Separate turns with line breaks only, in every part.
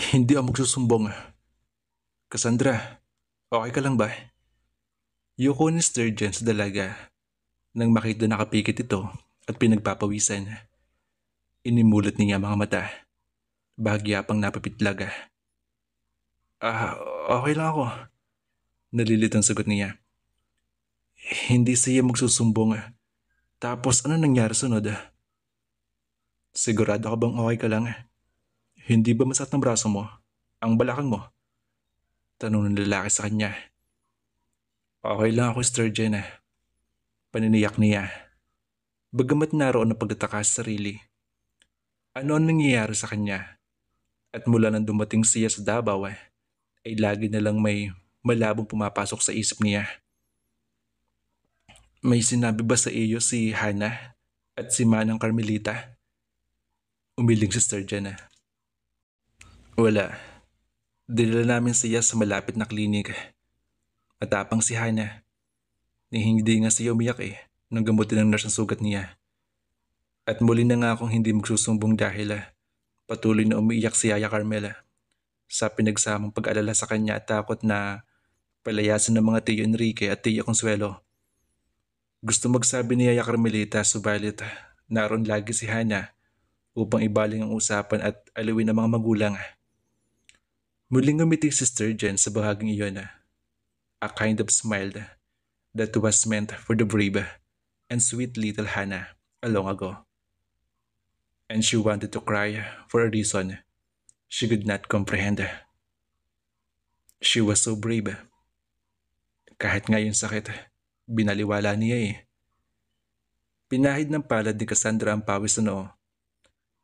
Hindi ako magsusumbong. Cassandra, okay ka lang ba? Yuko ni Sturgeon sa dalaga nang makita nakapikit ito at pinagpapawisan. Inimulot niya ang mga mata. Bahagya pang napapitlag. Ah, okay lang ako. Nalilit ang sagot niya. Hindi siya magsusumbong. Tapos ano nangyari sunod? Sigurado ka bang okay ka lang? Hindi ba masakit ng braso mo? Ang balakang mo? Tanong ng lalaki sa kanya. Okay lang ako, Sturgeon. Paniniyak niya. Bagamat naroon ang pagtataka sa sarili. Ano ang nangyayari sa kanya? At mula nang dumating siya sa Davao ay lagi na lang may malabong pumapasok sa isip niya. May sinabi ba sa iyo si Hana at si Manang Carmelita? Umiling si Sturgeon. Wala. Dinala namin siya sa malapit na klinik. Matapang si Hana. Ni hindi nga siya umiyak nang gamutin ng nurse ang sugat niya. At muli na nga akong hindi magsusumbong dahil patuloy na umiiyak si Yaya Carmela sa pinagsamang pag-alala sa kanya at takot na palayasin ng mga tiyo Enrique at tiyo Consuelo. Gusto magsabi ni Yaya Carmelita subalit naroon lagi si Hana upang ibaling ang usapan at alawin ang mga magulang. Muling ngumiti si Sturgeon sa bahaging iyon. A kind of smile that was meant for the brave and sweet little Hana long ago. And she wanted to cry for a reason she could not comprehend. She was so brave. Kahit nga yung sakit, binaliwala niya. Pinahid ng palad ni Cassandra ang pawis sa noo.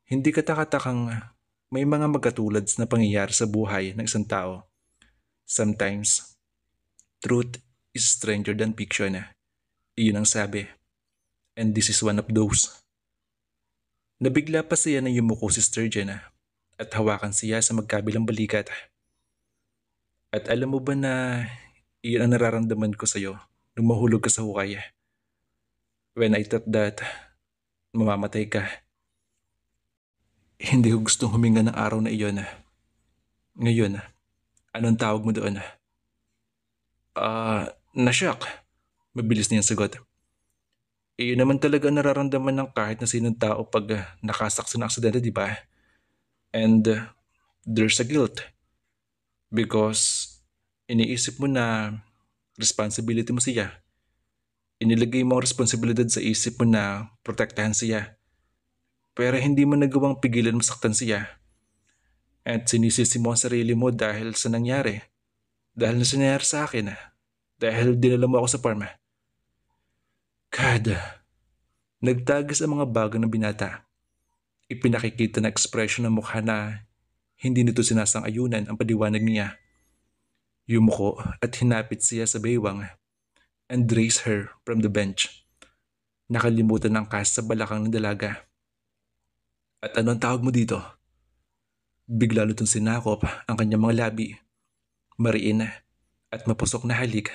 Hindi katakatakang may mga magkatulad na pangyayari sa buhay ng isang tao. Sometimes, truth is stranger than fiction. Iyon ang sabi. And this is one of those. Nabigla pa siya nang yumuko si Sturgeon at hawakan siya sa magkabilang balikat. At alam mo ba na iyon ang nararamdaman ko sa'yo nung mahulog ka sa hukay? When I thought that mamamatay ka. Hindi ko gustong huminga ng araw na iyon. Ngayon, anong tawag mo doon? Na-shock. Mabilis niyang sagot. Iyon naman talaga ang nararamdaman ng kahit na sinong tao pag nakasaksi ng aksidente, di ba? And there's a guilt. Because iniisip mo na responsibility mo siya. Inilagay mo ang responsibilidad sa isip mo na protektahan siya. Pero hindi mo nagawang pigilan masaktan siya. At sinisisi mo ang sarili mo dahil sa nangyari. Dahil na nangyari sa akin. Dahil dinala mo ako sa farm. God. Nagtagas ang mga bago ng binata. Ipinakikita na ekspresyon ng mukha na hindi nito sinasang-ayunan ang paliwanag niya. Yumuko at hinapit siya sa baywang and raised her from the bench. Nakalimutan ng kas sa balakang ng dalaga. At anong tawag mo dito? Bigla lutong sinakop ang kanyang mga labi. Mariin at mapusok na halik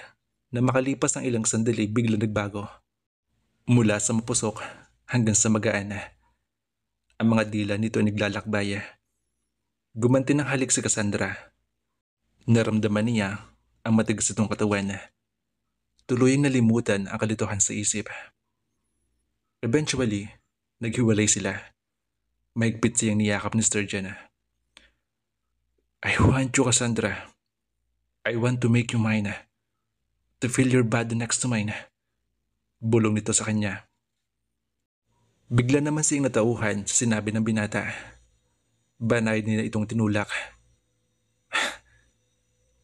na makalipas ang ilang sandali bigla nagbago. Mula sa mapusok hanggang sa magaan. Ang mga dila nito naglalakbay. Gumanti ng halik si Cassandra. Naramdaman niya ang matigas itong katawan. Tuluyang nalimutan ang kalituhan sa isip. Eventually, naghiwalay sila. Mahigpit siyang niyakap ni Sturgeon. I want you, Cassandra. I want to make you mine. To feel your body next to mine. Bulong nito sa kanya. Bigla naman siyang natauhan sa sinabi ng binata. Banay nila itong tinulak.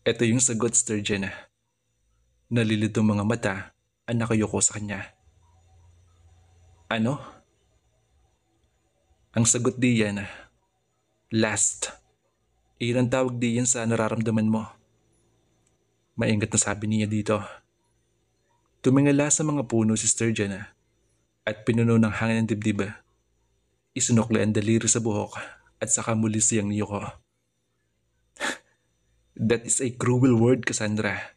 Ito yung sagot, Sturgeon. Nalilitong mga mata ang nakayuko sa kanya. Ano? Ang sagot diyan, last. Iyan ang tawag diyan sa nararamdaman mo. Maingat na sabi niya dito. Tumingala sa mga puno si Sturgeon at pinuno ng hangin ng dibdib. Isinukli ang daliri sa buhok at saka muli siyang niyuko. That is a cruel word, Cassandra.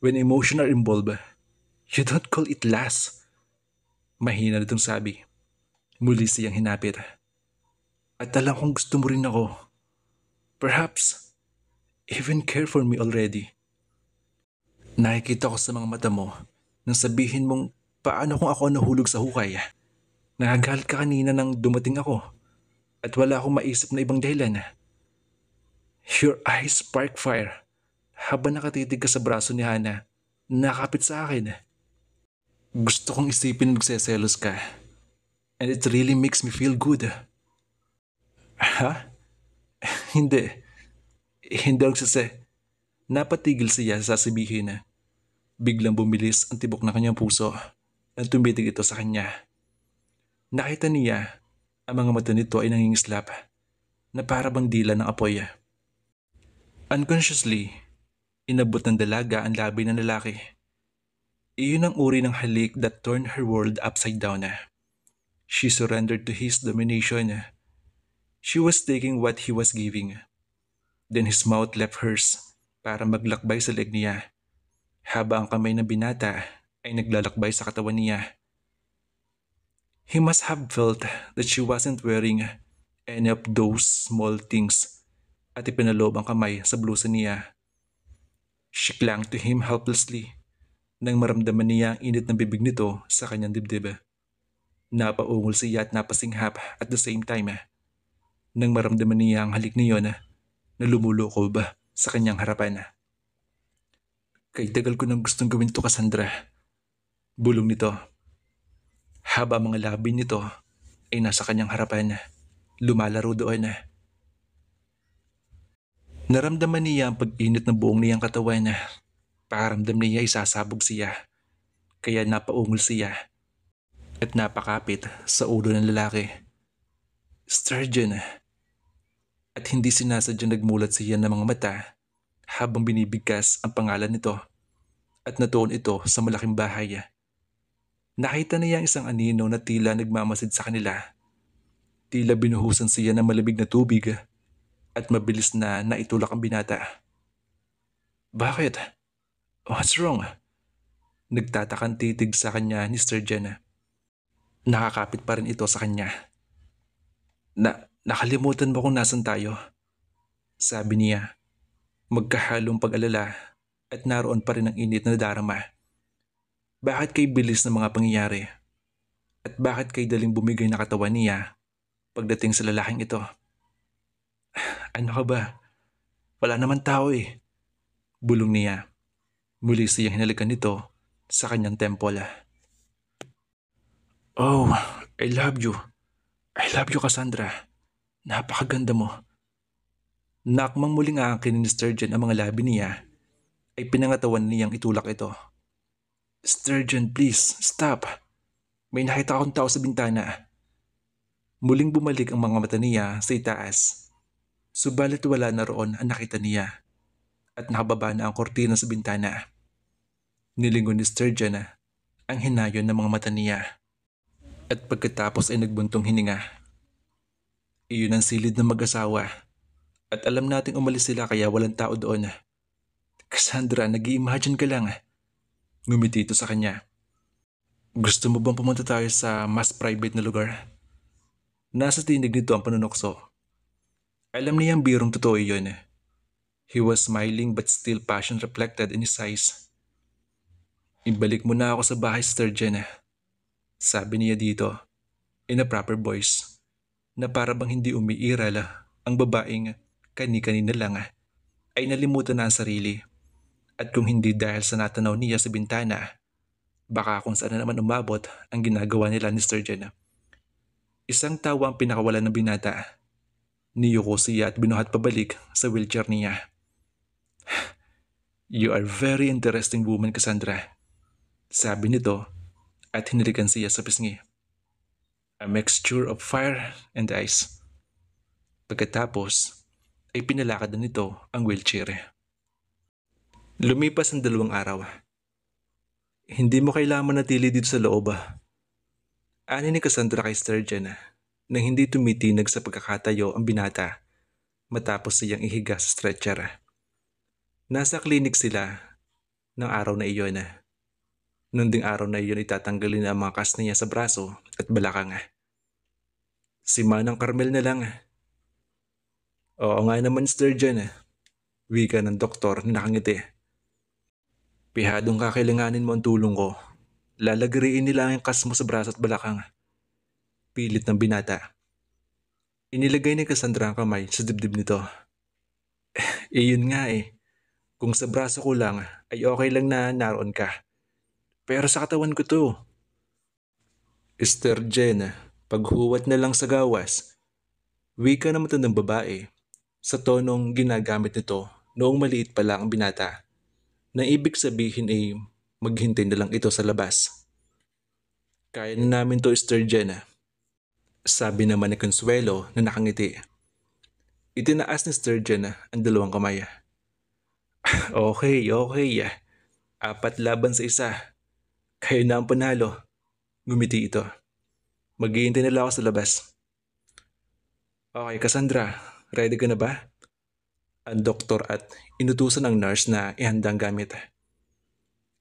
When emotions are involved, you don't call it last. Mahina nitong sabi. Muli siyang hinapit. At alam kong gusto mo rin ako. Perhaps even care for me already. Nakikita ko sa mga mata mo nang sabihin mong paano kung ako nahulog sa hukay. Nagagalit ka kanina nang dumating ako at wala akong maisip na ibang dahilan. Your eyes spark fire habang nakatitig ka sa braso ni Hana na nakapit sa akin. Gusto kong isipin na nagseselos ka and it really makes me feel good. Ha? Hindi. Hindi ako Napatigil siya sa sasabihin na biglang bumilis ang tibok ng kanyang puso nang tumitig ito sa kanya. Nakita niya ang mga mata nito ay nangingislap na para bang dila ng apoy. Unconsciously, inabot ng dalaga ang labi ng lalaki. Iyon ang uri ng halik that turned her world upside down. She surrendered to his domination. She was taking what he was giving. Then his mouth left hers para maglakbay sa leg niya, habang ang kamay ng binata ay naglalakbay sa katawan niya. He must have felt that she wasn't wearing any of those small things at ipinaloob ang kamay sa blusa niya. She clung to him helplessly nang maramdaman niya ang init ng bibig nito sa kanyang dibdib. Napaungol siya at napasinghap at the same time nang maramdaman niya ang halik niyon na lumulukob sa kanyang harapan. Kay tagal ko nang gustong gawin ito, Cassandra. Bulong nito. Haba mga labi nito ay nasa kanyang harapan, lumalaro doon. Naramdaman niya ang pag-init ng buong niyang katawan. Pakiramdam niya ay sasabog siya. Kaya napaungol siya at napakapit sa ulo ng lalaki. Sturgeon. At hindi sinasadyang nagmulat siya ng mga mata habang binibigkas ang pangalan nito at natuon ito sa malaking bahay. Nakita niya ang isang anino na tila nagmamasid sa kanila. Tila binuhusan siya ng malamig na tubig at mabilis na naitulak ang binata. Bakit? What's wrong? Nagtatakang titig sa kanya ni Sturgeon. Nakakapit pa rin ito sa kanya. Nakalimutan mo kung nasan tayo. Sabi niya, magkahalong pag-alala at naroon pa rin ang init na nadarama. Bakit kay bilis ng mga pangyayari? At bakit kay daling bumigay na katawan niya pagdating sa lalaking ito? Ano ka ba? Wala naman tao eh. Bulong niya. Muli siyang hinalikan nito sa kanyang temple. Oh, I love you. I love you, Cassandra. Napakaganda mo. Nakmang muling aangkin ni Sturgeon ang mga labi niya, ay pinangatawan niyang itulak ito. Sturgeon, please, stop. May nakita akong tao sa bintana. Muling bumalik ang mga mata niya sa itaas. Subalit wala na roon ang nakita niya at nakababa na ang kortina sa bintana. Nilingon ni Sturgeon ang hinayon ng mga mata niya at pagkatapos ay nagbuntong hininga. Iyon ang silid ng mag-asawa at alam nating umalis sila kaya walang tao doon. Cassandra, nag-i-imagine ka lang. Ngumiti ito sa kanya. Gusto mo bang pumunta tayo sa mas private na lugar? Nasa tinig nito ang panunokso. Alam niyang birong totoo yun. He was smiling but still passion reflected in his eyes. Ibalik mo na ako sa bahay, Sturgeon. Sabi niya dito, in a proper voice, na para bang hindi umiiral ang babaeng kani-kanina lang ay nalimutan na ang sarili. At kung hindi dahil sa natanaw niya sa bintana, baka kung saan na naman umabot ang ginagawa nila ni Sturgeon. Isang tawa ang pinakawalan ng binata. Niyuko siya at binuhat pabalik sa wheelchair niya. You are very interesting woman, Cassandra. Sabi nito at hinilikan siya sa pisngi. A mixture of fire and ice. Pagkatapos ay pinalakad na nito ang wheelchair. Lumipas ang 2 araw. Hindi mo kailangan manatili dito sa loob. Ani ni Cassandra kay Sturgeon nang hindi tumitinag sa pagkakatayo ang binata matapos siyang ihiga sa stretcher. Nasa klinik sila ng araw na iyon. Noong ding araw na iyon itatanggalin ang mga kas niya sa braso at balakang. Si Manang Carmel na lang. Oo nga naman, Sturgeon. Wika ng doktor na nakangiti. Pihadong kakailanganin mo ang tulong ko. Lalagariin nila ang kas mo sa braso at balakang. Pilit ng binata. Inilagay ni Cassandra ang kamay sa dibdib nito. Yun nga eh. Kung sa braso ko lang ay okay lang na naroon ka. Pero sa katawan ko to. Sturgeon, paghuwat na lang sa gawas. Wika ng matandang babae sa tonong ginagamit nito noong maliit pa lang ang binata. Na ibig sabihin ay maghintay na lang ito sa labas. Kaya na namin to, Sturgeon. Sabi naman ni Consuelo na nakangiti. Itinaas ni Sturgeon ang dalawang kamay. Okay. Apat laban sa isa. Kayo na ang panalo. Ngumiti ito. Maghihintay na lang ako sa labas. Okay, Cassandra. Ready ka na ba? Ang doktor at inutusan ng nurse na ihanda ang gamit.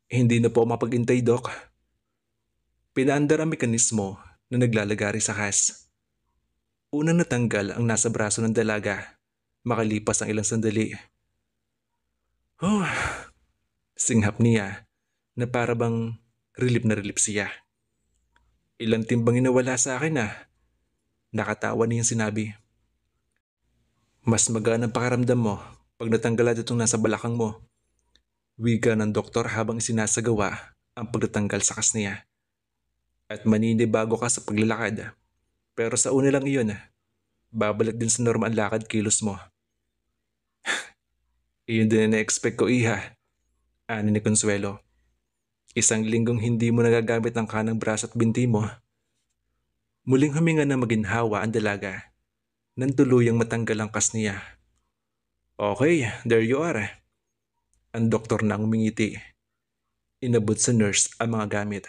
Hindi na po mapag-intay, Doc. Pinaandar ang mekanismo na naglalagari sa kas. Unang natanggal ang nasa braso ng dalaga. Makalipas ang ilang sandali. Oh, singhap niya na para bang relief na relief siya. Ilang timbang inawala sa akin ah. Nakatawa niyang sinabi. Mas magaan ang pakiramdam mo pag natanggalan itong nasa balakang mo. Wika ng doktor habang isinasagawa ang pagtatanggal sa kas niya. At maninibago ka sa paglalakad. Pero sa una lang iyon, babalik din sa normal lakad kilos mo. Iyon din ang na-expect ko, iha. Ani ni Consuelo. Isang linggong hindi mo nagagamit ang kanang braso at binti mo. Muling huminga na maginhawa ang dalaga. Nang tuluyang matanggal ang kas niya. Okay, there you are. Ang doktor na umingiti. Inabot sa nurse ang mga gamit.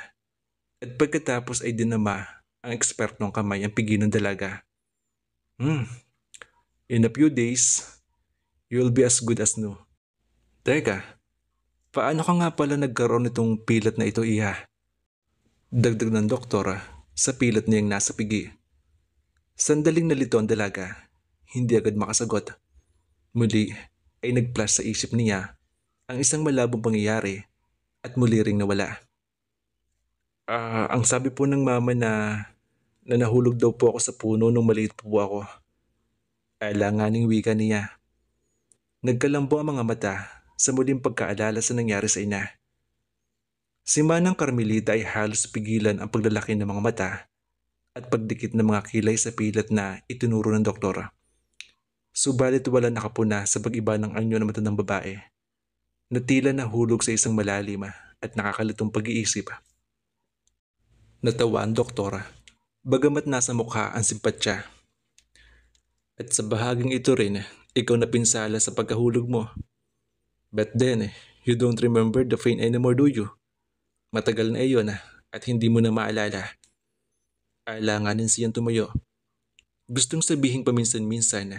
At pagkatapos ay dinama ang ekspertong kamay ang pigi ng dalaga. In a few days, you'll be as good as new. Teka, paano ka nga pala nagkaroon nitong pilat na ito, iha? Dagdag ng doktor sa pilat niyang nasa pigi. Sandaling nalito ang dalaga, hindi agad makasagot. Muli ay nag-flash sa isip niya ang isang malabong pangyayari at muli ring nawala. Ang sabi po ng mama na nahulog daw po ako sa puno nung maliit po ako. Alanganing wika niya. Nagkalambo ang mga mata sa muling pagkaalala sa nangyari sa ina. Si Manang Carmelita ay halos pigilan ang paglalaki ng mga mata at pagdikit ng mga kilay sa pilat na itinuro ng doktor. Subalit wala nakapuna sa pag-iba ng anyo ng matandang babae na tila nahulog sa isang malalim at nakakalitong pag-iisip. Natawa ang doktor, bagamat nasa mukha ang simpatya. At sa bahaging ito rin, ikaw na pinsala sa pagkahulog mo. But then, you don't remember the pain anymore, do you? Matagal na iyon at hindi mo na maalala. Alanganin siyang tumayo. Gustong sabihin paminsan-minsan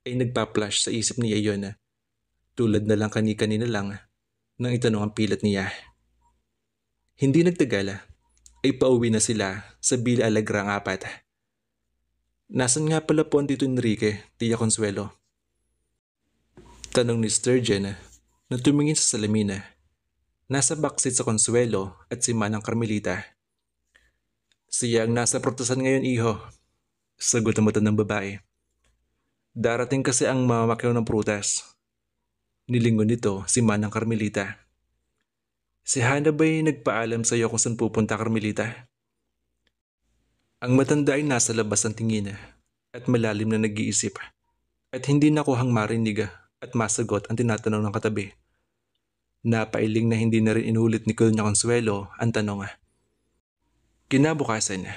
ay nagpa-flash sa isip niya iyon. Tulad na lang kani-kanina lang nang itanong ang pilat niya. Hindi nagtagal ay pauwi na sila sa Villa Alegre ang apat. Nasaan nga pala po ang Tito Enrique, Tia Consuelo? Tanong ni Sturgeon na tumingin sa salamin. Nasa backseat sa Consuelo at si Manang Carmelita. Siya ang nasa prutasan ngayon, iho. Sagot ang matandang babae. Darating kasi ang mamakyaw ng prutas. Nilingon nito si Manang Carmelita. Si Hana ba'y nagpaalam sa iyo kung saan pupunta, Carmelita? Ang matanda ay nasa labas ng tingin at malalim na nag-iisip at hindi nakuhang marinig at masagot ang tinatanong ng katabi. Napailing na hindi na rin inulit ni Kuya Consuelo ang tanong. Kinabukasan.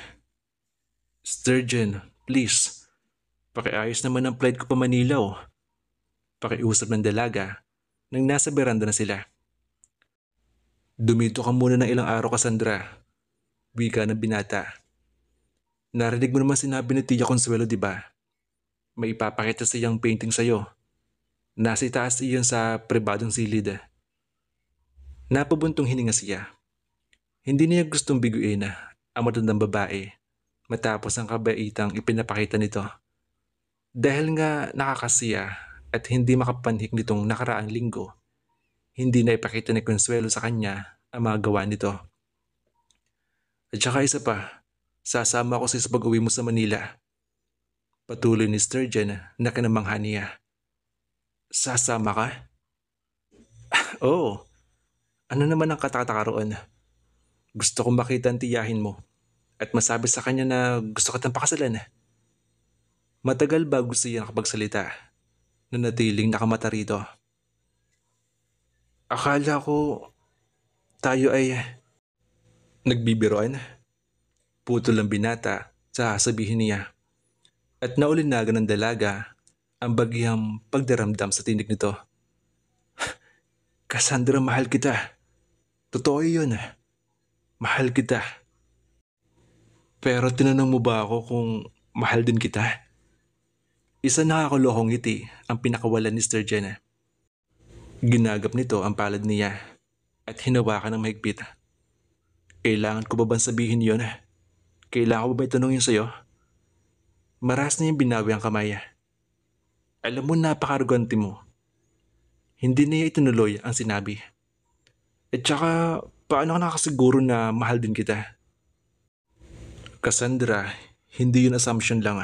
Sturgeon, please. Pakiayos naman ang flight ko pa Manila. Pakiusap ng dalaga nang nasa beranda na sila. Dumito ka muna ng ilang araw, Cassandra. Wika ng binata. Narinig mo naman sinabi ni Tia Consuelo, di ba? May ipapakita siyang painting sa'yo. Nasa itaas iyon sa pribadong silid. Napabuntong hininga siya. Hindi niya gustong biguin ang matandang babae matapos ang kabaitang ipinapakita nito. Dahil nga nakakasiya at hindi makapanhik nitong nakaraang linggo, hindi na ipakita ni Consuelo sa kanya ang mga gawa nito. At saka isa pa, sasama ko sa pag-uwi mo sa Manila. Patuloy ni Sturgeon na kinamangha niya. Sasama ka? Oo. Ano naman ang katakataka roon? Gusto kong makita ang tiyahin mo at masabi sa kanya na gusto kitang pakasalan. Matagal bago siya nakapagsalita. Nanatiling nakamata rito. Akala ko tayo ay nagbibiroan. Putol ang binata sa sabihin niya. At naulinagan ng dalaga ang bagyang pagdaramdam sa tinig nito. Cassandra, mahal kita. Totoo yun. Mahal kita. Pero tinanong mo ba ako kung mahal din kita? Isa nakakalohong ngiti ang pinakawalan ni Sturgeon. Ginagap nito ang palad niya at hinawakan ng mahigpit. Kailangan ko ba bang sabihin yun? Kailangan ko ba ba itanong yun sa'yo? Maras na yung binawi ang kamay. Alam mo, napaka-arrogante mo. Hindi niya itinuloy ang sinabi. At saka, paano ka nakasiguro na mahal din kita? Cassandra, hindi yun assumption lang.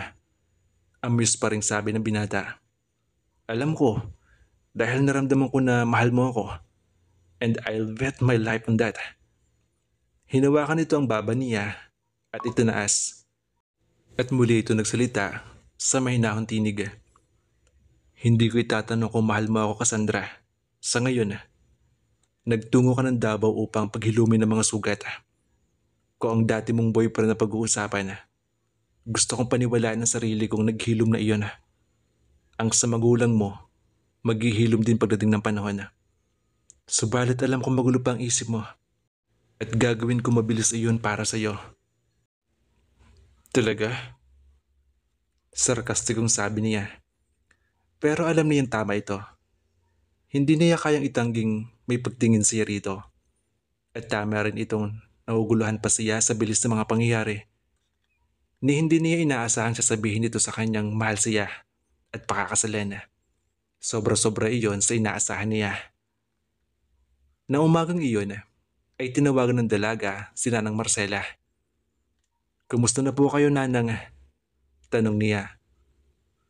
Amused pa rin sabi ng binata. Alam ko, dahil naramdaman ko na mahal mo ako. And I'll bet my life on that. Hinawakan nito ang baba niya at itinaas. At muli ito nagsalita sa mahinahong tinig. Hindi ko itatanong kung mahal mo ako, Cassandra. Sa ngayon, nagtungo ka ng Davao upang paghilumin ng mga sugat. Kung ang dati mong boyfriend na pag-uusapan, gusto kong paniwalaan ng sarili kong naghilom na iyon. Ang sa magulang mo, maghihilom din pagdating ng panahon. Subalit alam kong magulo pa ang isip mo at gagawin ko mabilis iyon para sa iyo. Talaga? Sarkastikong sabi niya. Pero alam niyang tama ito. Hindi niya kayang itangging may pagtingin siya rito. At tama rin itong naguguluhan pa siya sa bilis ng mga pangyayari. Ni hindi niya inaasahan siya sabihin ito sa kanyang mahal siya at pakakasalan. Sobra-sobra iyon sa inaasahan niya. Na umagang iyon ay tinawagan ng dalaga si Nanang Marcela. Kumusta na po kayo, Nanang? Tanong niya.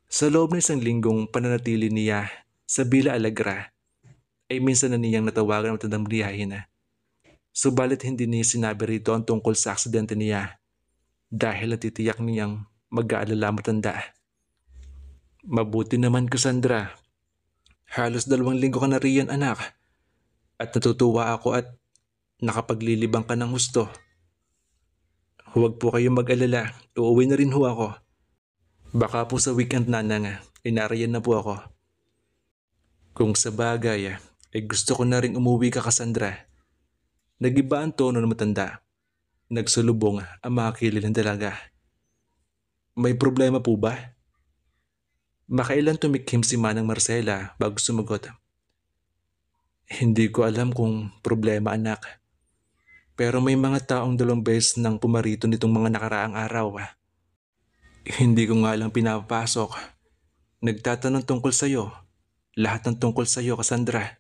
Sa loob ng isang linggong pananatili niya sa Villa Alegre ay minsan na niyang natawagan ang matandang biyahin. Subalit hindi niya sinabi rito ang tungkol sa aksidente niya dahil natitiyak niyang mag-aalala matanda. Mabuti naman, Cassandra. Halos 2 linggo ka na riyan, anak. At natutuwa ako at nakapaglilibang ka ng husto. Huwag po kayong mag-alala. Uuwi na rin ho ako. Baka po sa weekend, Nanang, inarayan na po ako. Kung sa bagay, ay gusto ko na rin umuwi ka, Cassandra. Nagiba ang tono ng matanda. Nagsulubong ang mga kilid ng dalaga. May problema po ba? Makailan tumikhim si Manang Marcela bago sumagot. Hindi ko alam kung problema, anak. Pero may mga taong 2 beses nang pumarito nitong mga nakaraang araw. Hindi ko nga lang pinapasok. Nagtatanong tungkol sa'yo. Lahat ng tungkol sa'yo, Cassandra.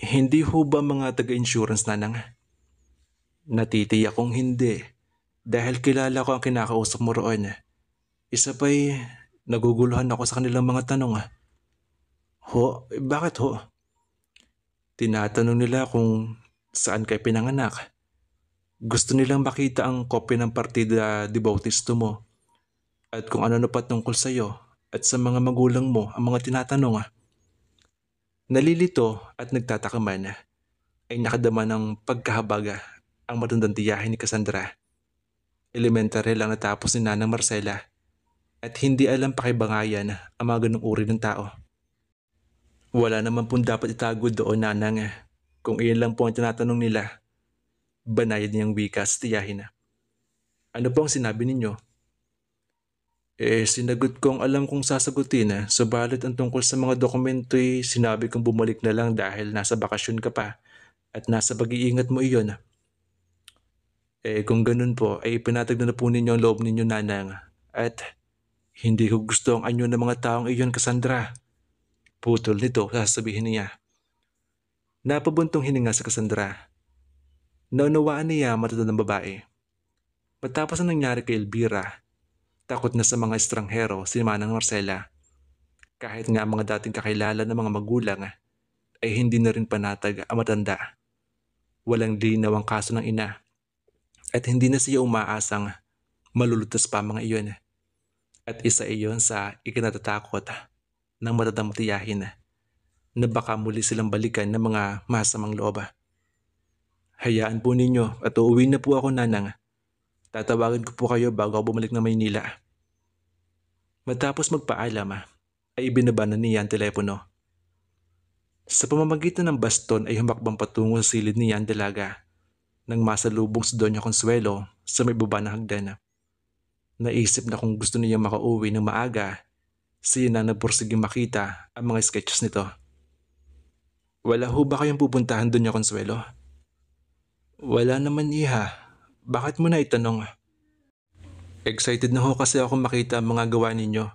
Hindi ho ba mga taga-insurance, Nanang? Natitiyak kong hindi. Dahil kilala ko ang kinakausap mo roon. Isa pa'y naguguluhan ako sa kanilang mga tanong. Ho? Bakit ho? Tinatanong nila kung saan kayo pinanganak. Gusto nilang makita ang kopya ng partida de bautisto mo at kung ano na patungkol sa iyo at sa mga magulang mo ang mga tinatanong. Nalilito at nagtataka man ay nakadama ng pagkahabaga ang matandang tiyahin ni Cassandra. Elementary lang natapos ni Nanang Marcela at hindi alam pakibangayan ang mga ganong uri ng tao. Wala naman pong dapat itago doon, Nanang. Kung iyan lang po ang tinatanong nila, banayad niyang wika sa tiyahin. Ano po ang sinabi ninyo? Sinagot ko ang alam kong sasagutin. Subalit ang tungkol sa mga dokumento sinabi kong bumalik na lang dahil nasa bakasyon ka pa at nasa pag-iingat mo iyon. Kung ganun po, ay ipinatag na po ninyo ang loob ninyo, Nanang. At Hindi ko gusto ang anyo ng mga taong iyon, Cassandra. Putol nito, sasabihin niya. Napabuntong hininga sa Cassandra. Naunawaan niya ang matanda ng babae. Matapos ang nangyari kay Elvira, takot na sa mga estranghero si Manang Marcela. Kahit nga ang mga dating kakilala ng mga magulang ay hindi na rin panatag ang matanda. Walang linaw ang kaso ng ina at hindi na siya umaasang malulutas pa mga iyon. At isa iyon sa ikinatatakot ng matandang tiyahin na baka muli silang balikan ng mga masamang loob. Hayaan po ninyo at uuwi na po ako, Nanang. Tatawagin ko po kayo bago ako bumalik na Maynila. Matapos magpaalam ay ibinaba na niya ang telepono. Sa pamamagitan ng baston ay humakbang patungo sa silid niya ang dalaga nang masalubong si Doña Consuelo sa may baba ng hagdan. Naisip na kung gusto niya makauwi ng maaga, siya na nagpursiging makita ang mga sketches nito. Wala ho ba kayong pupuntahan, Doña Consuelo? Wala naman, iha. Bakit mo na itanong? Excited na ho kasi ako makita ang mga gawa ninyo.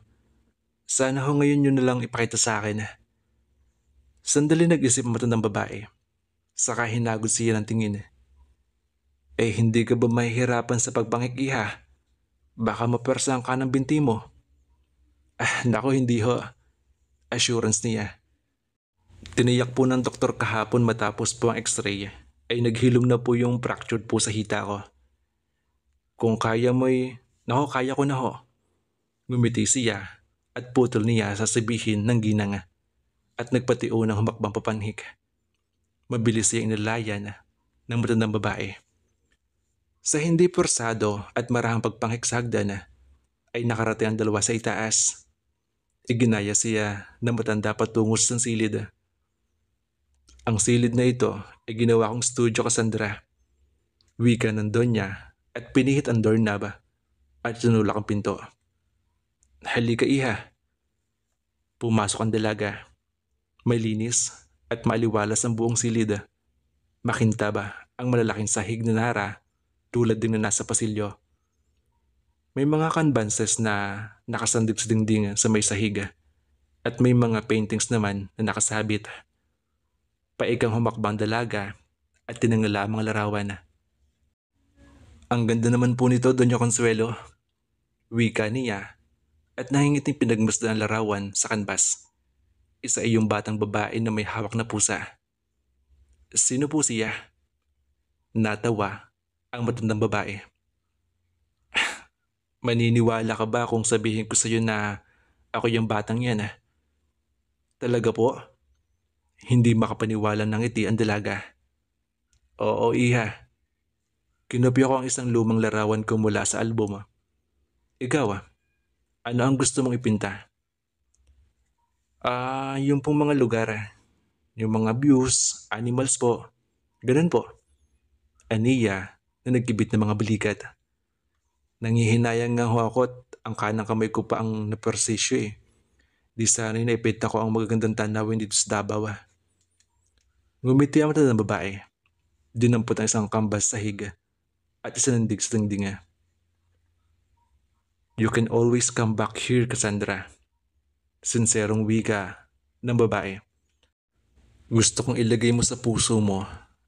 Sana ho ngayon nyo na lang ipakita sa akin. Sandali nag-isip ang matandang babae. Saka hinagod siya ng tingin. Eh hindi ka ba mahihirapan sa pagpangikiha? Baka mapersahan ka ng binti mo. Nako, hindi ho. Assurance niya. Tiniyak po ng doktor kahapon matapos po ang x-ray ay naghilom na po yung fractured po sa hita ko. Kung kaya mo'y, nako kaya ko na ho. Ngumiti siya at putol niya sasabihin ng ginang at nagpatiyo ng humakbang papanhik. Mabilis siya inalayan ng matandang babae. Sa hindi porsado at marahang pagpanghik sa hagdan ay nakarating ang dalawa sa itaas. Iginaya siya ng matanda patungo sa silid. Ang silid na ito ay ginawa kong studio, Cassandra. Wika ng Donya at pinihit ang doorknob at sinulak ang pinto. Halika, iha. Pumasok ang dalaga. May linis at maliwalas ang buong silid. Makintab ang malalaking sahig na nara tulad din na nasa pasilyo. May mga canvases na nakasandig sa dingding sa may sahig at may mga paintings naman na nakasabit. Paikang humakbang dalaga at tinangala ang mga larawan. Ang ganda naman po nito, Doña Consuelo. Wika niya at nahingiting pinagmasdan ang larawan sa kanbas. Isa ay yung batang babae na may hawak na pusa. Sino po siya? Natawa ang matandang babae. Maniniwala ka ba kung sabihin ko sa iyo na ako yung batang yan? Talaga po? Hindi makapaniwala ng ngiti ang dalaga. Oo, iha. Kinopya ko ang isang lumang larawan ko mula sa album. Ikaw, ano ang gusto mong ipinta? Yung pong mga lugar. Yung mga views, animals po. Ganun po. Aniya na nagkibit ng mga balikat. Nangihinayang nga ho ako at ang kanang kamay ko pa ang napersisyo eh. Di sana naipita ko ang magagandang tanawin dito sa Davao. Ngumiti ang mata ng babae. Dinampot ang isang kambas sa higa at isanandig sa dingdinga. You can always come back here, Cassandra. Sinserong wika ng babae. Gusto kong ilagay mo sa puso mo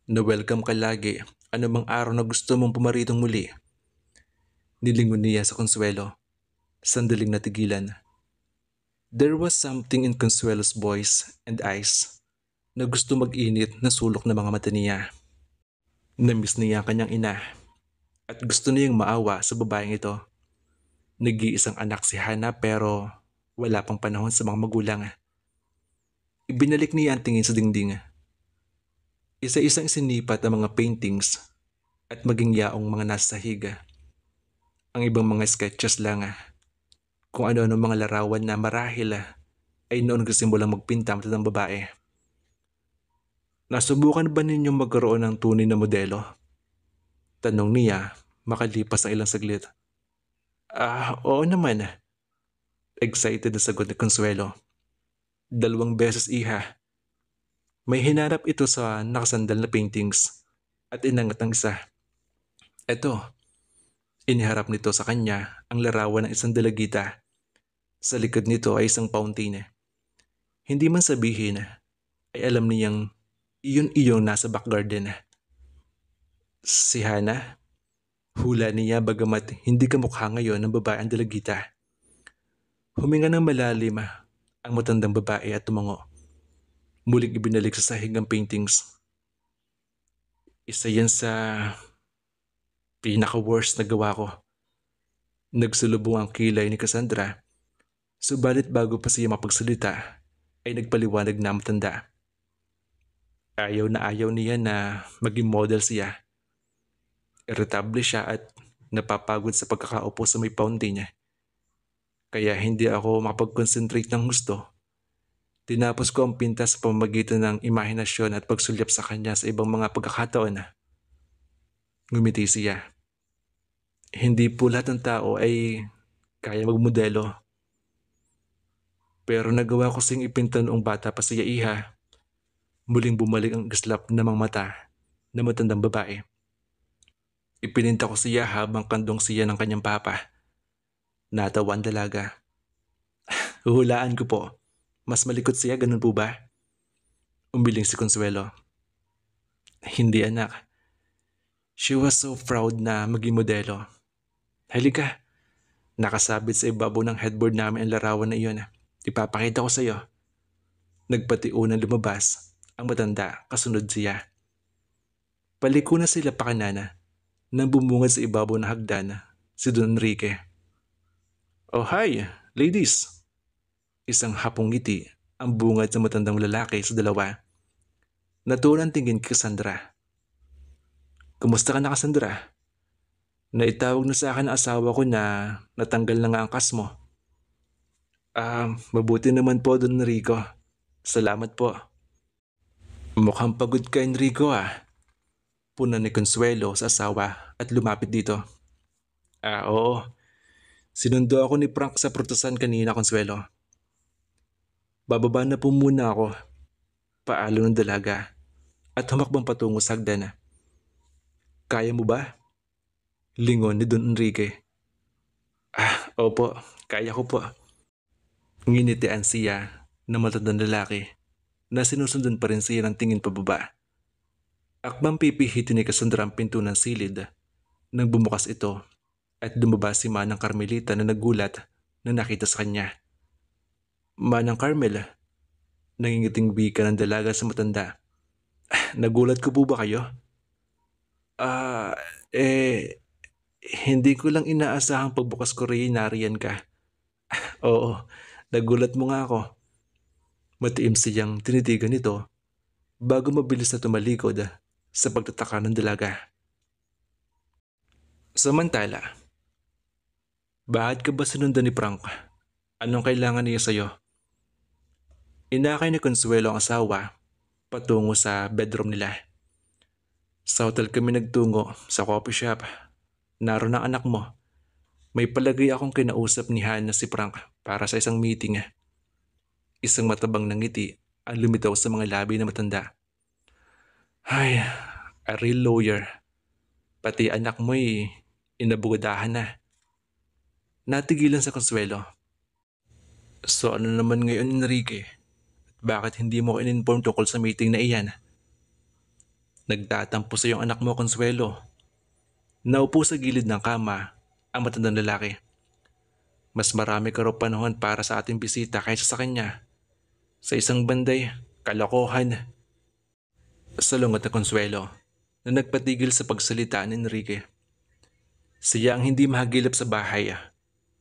na welcome ka lagi anumang araw na gusto mong pumaritong muli. Nilingon niya sa Consuelo. Sandaling natigilan. There was something in Consuelo's voice and eyes na gusto mag-init na sulok ng mga mata niya. Namiss niya ang kanyang ina at gusto niyang maawa sa babaeng ito. Nag-iisang anak si Hana pero wala pang panahon sa mga magulang. Ibinalik niya ang tingin sa dingding. Isa-isang sinipat ang mga paintings at maging yaong mga nasa sahig. Ang ibang mga sketches lang kung ano-ano mga larawan na marahil ay noon nagsimulang magpinta ang matandang babae. Nasubukan ba ninyong magkaroon ng tunay na modelo? Tanong niya makalipas ang ilang saglit. Oo naman. Excited na sagot ni Consuelo. 2 beses, iha. May hinarap ito sa nakasandal na paintings at inangat ang isa. Eto, iniharap nito sa kanya ang larawan ng isang dalagita Sa likod nito ay isang fountain. Hindi man sabihin ay alam niyang iyon nasa back garden. Si Hana, hula niya bagamat hindi kamukha ngayon ng babae ang dalagita. Huminga ng malalim ang matandang babae at tumango. Muling ibinalik sa sahig ang paintings. Isa yan sa pinaka-worst na gawa ko. Nagsulubong ang kilay ni Cassandra, subalit bago pa siya mapagsalita ay nagpaliwanag na matanda. Ayaw niya na maging model siya. Irritable siya at napapagod sa pagkakaupo sa may fountain niya. Kaya hindi ako makapag-concentrate ng gusto. Tinapos ko ang pinta sa pamamagitan ng imahinasyon at pagsulyap sa kanya sa ibang mga pagkakataon. Ngumiti siya. Hindi po lahat ng tao ay kaya magmodelo. Pero nagawa ko sing ipinta noong bata pa siya iha. Muling bumalik ang islap na mga mata na matandang babae. Ipininta ko siya habang kandong siya ng kanyang papa. Natawa ang dalaga. Huhulaan ko po. Mas malikot siya, ganun po ba? Umiling si Consuelo. Hindi anak. She was so proud na maging modelo. Halika. Nakasabit sa ibabaw ng headboard namin ang larawan na iyon. Ipapakita ko sa iyo. Nagpatiunang lumabas ang matanda, kasunod siya. Paliko na sila pakanana nang bumungad sa ibabaw ng hagdan si Don Enrique. Oh hi, ladies! Isang hapong ngiti ang bungad sa matandang lalaki sa dalawa. Natulang tingin kay Cassandra. Kumusta ka na, Cassandra? Naitawag na sa akin ang asawa ko na natanggal na nga ang kas mo. Mabuti naman po, Don Enrico. Salamat po. Mukhang pagod ka, Enrico Puna ni Consuelo sa asawa at lumapit dito. Oo. Sinundo ako ni Frank sa prutusan kanina, Consuelo. Bababa na po muna ako. Paalo ng dalaga at humakbang patungo sa hagdan. Kaya mo ba? Lingon ni Don Enrique. Opo, kaya ko po. Nginitian siya na matandang lalaki na sinusundan pa rin siya ng tingin pababa. Akbang pipihitin ni Cassandra ang pinto ng silid nang bumukas ito at lumabas si Manang Carmelita na nagulat na nakita sa kanya. Manang Carmel, nangingiting wika ng dalaga sa matanda. Nagulat ko po ba kayo? Hindi ko lang inaasahang pagbukas ko rin nariyan ka. Oo, nagulat mo nga ako. Matiim siyang tinitigan nito bago mabilis na tumalikod sa pagtataka ng dalaga. Samantala, bakit ka ba sinundan ni Frank? Anong kailangan niya sa'yo? Inakay ni Consuelo ang asawa patungo sa bedroom nila. Sa hotel kami nagtungo sa coffee shop. Naroon ang anak mo. May palagay akong kinausap ni Hana si Frank para sa isang meeting. Isang matabang na ngiti ang lumitaw sa mga labi na matanda. Ay, a real lawyer. Pati anak mo inabugadahan na. Natigilan sa Consuelo. So ano naman ngayon, Enrique? Bakit hindi mo in-inform tungkol sa meeting na iyan? Nagtatampo sa iyong anak mo, Consuelo. Naupo sa gilid ng kama ang matandang lalaki. Mas marami ka raw panahon para sa ating bisita kaysa sa kanya. Sa isang banday, kalokohan. Salungat na Consuelo na nagpatigil sa pagsalita ni Enrique. Siya ang hindi mahagilap sa bahay.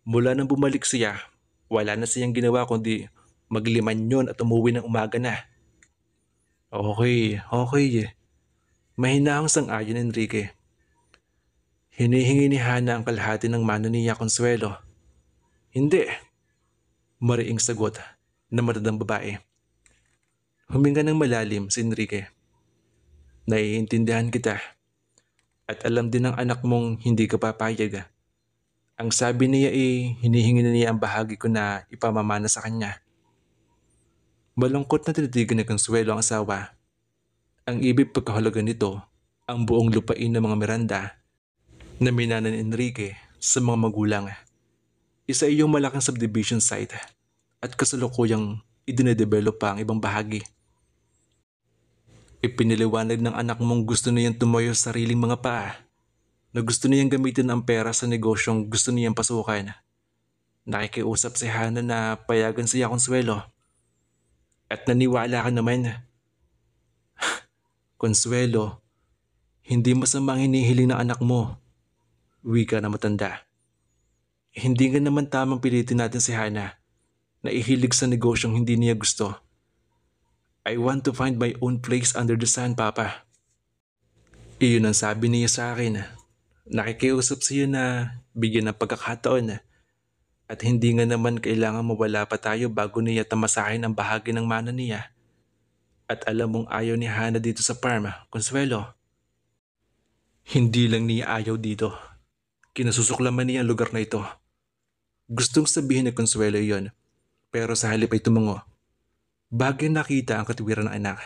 Mula nang bumalik siya, wala na siyang ginawa kundi maglimanyon at umuwi ng umaga na. Okay. Mahinahang sang-ayon ni Enrique. Hinihingi ni Hana ang kalahati ng mano niya, Consuelo. Hindi. Mariing sagot na matandang babae. Huminga ng malalim si Enrique. Naiintindihan kita. At alam din ng anak mong hindi ka papayag. Ang sabi niya hinihingi na niya ang bahagi ko na ipamamana sa kanya. Malungkot na tinitigan ni Consuelo ang asawa. Ang ibig pagkahalaga nito, ang buong lupain ng mga Miranda na minana ni Enrique sa mga magulang. Isa iyong malaking subdivision site at kasalukuyang idine-develop pa ang ibang bahagi. Ipiniliwanag ng anak mong gusto niyang tumayo sa sariling mga paa, na gusto niyang gamitin ang pera sa negosyong gusto niyang pasukan. Nakikiusap si Hana na payagan siya Consuelo. At naniwala ka naman. Consuelo, hindi masama ang hinihiling ng anak mo. Wika na matanda. Hindi nga naman tamang pilitin natin si Hana na ihilig sa negosyong hindi niya gusto. I want to find my own place under the sun, Papa. Iyon ang sabi niya sa akin. Nakikiusap siya na bigyan ng pagkakataon at hindi nga naman kailangan mawala pa tayo bago niya tamasahin ang bahagi ng mana niya. At alam mong ayaw ni Hana dito sa farm, Consuelo. Hindi lang niya ayaw dito. Kinasusuklaman niya ang lugar na ito. Gustong sabihin ni Consuelo yon, pero sa halip ay tumango. Bagay nakita ang katwiran ng anak.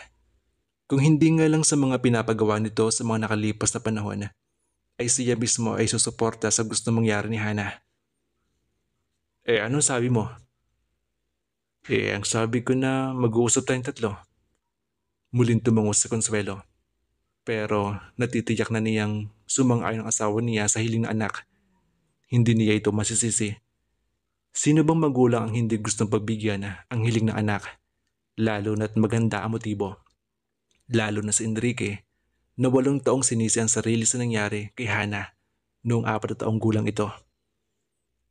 Kung hindi nga lang sa mga pinapagawa nito sa mga nakalipas na panahon, ay siya mismo ay susuporta sa gusto mangyari ni Hana. Anong sabi mo? Ang sabi ko na mag-uusap tayong tatlo. Muling tumango si Consuelo. Pero natitiyak na niyang sumang-ayon ang asawa niya sa hiling ng anak. Hindi niya ito masisisi. Sino bang magulang ang hindi gustong pagbigyan ang hiling ng anak? Lalo na't maganda ang motibo. Lalo na si Enrique na 8 taong sinisi ang sarili sa nangyari kay Hana noong 4 taong gulang ito.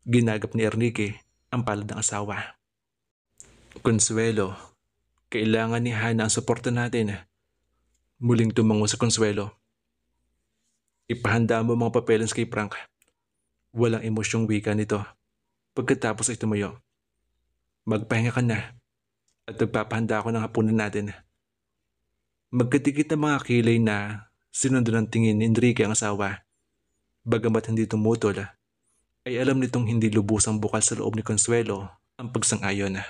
Ginagap ni Enrique ang palad ng asawa. Consuelo, kailangan ni Hana ang suporta natin. Muling tumango sa Consuelo. Ipahanda mo mga papeles kay Frank. Walang emosyong wika nito. Pagkatapos ay tumayo. Magpahinga ka na at nagpapahanda ako ng hapunan natin. Magkadikit na mga kilay na sinundan ng tingin ni Enrique ang asawa. Bagamat hindi tumutol, ay alam nitong hindi lubusang bukal sa loob ni Consuelo ang pagsang-ayon.